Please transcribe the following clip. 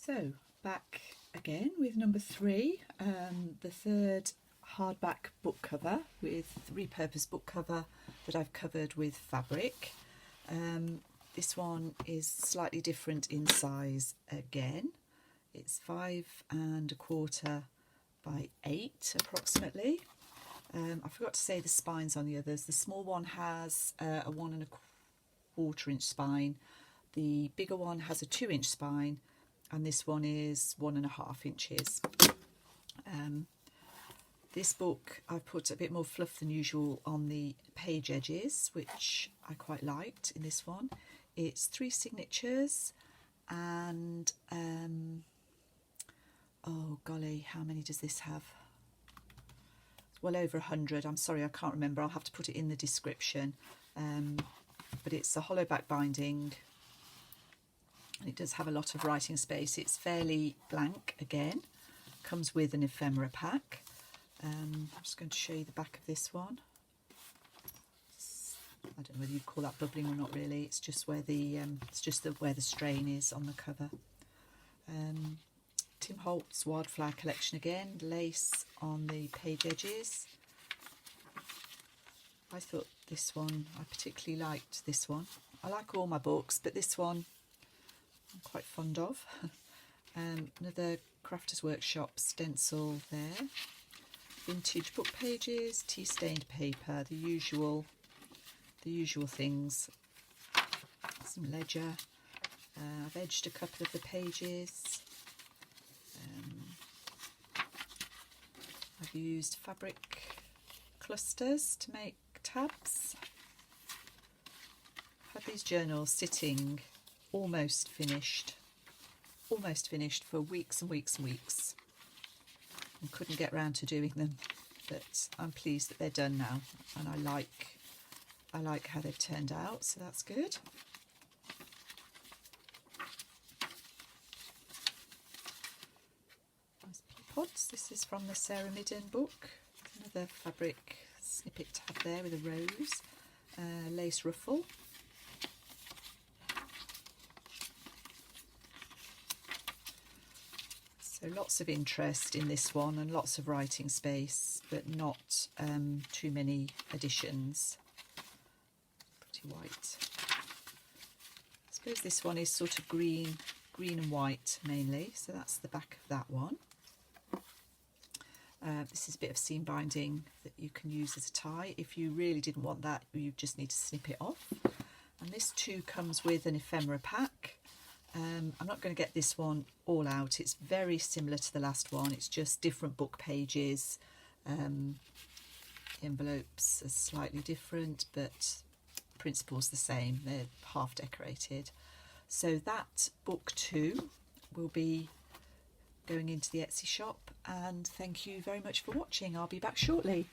So back again with number 3, the third hardback book cover with repurposed book cover that I've covered with fabric. This one is slightly different in size again. It's 5 1/4 by 8 approximately. I forgot to say the spines on the others. The small one has a 1 1/4 inch spine. The bigger one has a 2-inch spine, and this one is 1 1/2 inches. This book I've put a bit more fluff than usual on the page edges, which I quite liked in this one. It's 3 signatures and oh golly, how many does this have? Well over 100. I'm sorry, I can't remember. I'll have to put it in the description. But it's a hollow back binding, and it does have a lot of writing space. It's fairly blank again. Comes with an ephemera pack. I'm just going to show you the back of this one. I don't know whether you'd call that bubbling or not really. It's just where the where the strain is on the cover. Tim Holtz Wildflower collection again. Lace on the page edges. I thought this one, I particularly liked this one. I like all my books, but this one I'm quite fond of. Another Crafters Workshop stencil there. Vintage book pages, tea stained paper, the usual things. Some ledger. I've edged a couple of the pages. I've used fabric clusters to make tabs. I've had these journals sitting almost finished for weeks and weeks and weeks, and couldn't get round to doing them, but I'm pleased that they're done now, and I like how they've turned out, so that's good. Nice pods. This is from the Sarah Midden book. Another fabric snippet tab there with a rose, lace ruffle. So lots of interest in this one and lots of writing space, but not too many additions. Pretty white. I suppose this one is sort of green and white mainly, so that's the back of that one. This is a bit of seam binding that you can use as a tie. If you really didn't want that, you just need to snip it off. And this too comes with an ephemera pack. I'm not going to get this one all out. It's very similar to the last one. It's just different book pages. Envelopes are slightly different, but principle's the same. They're half decorated. So that book 2 will be going into the Etsy shop, and thank you very much for watching. I'll be back shortly.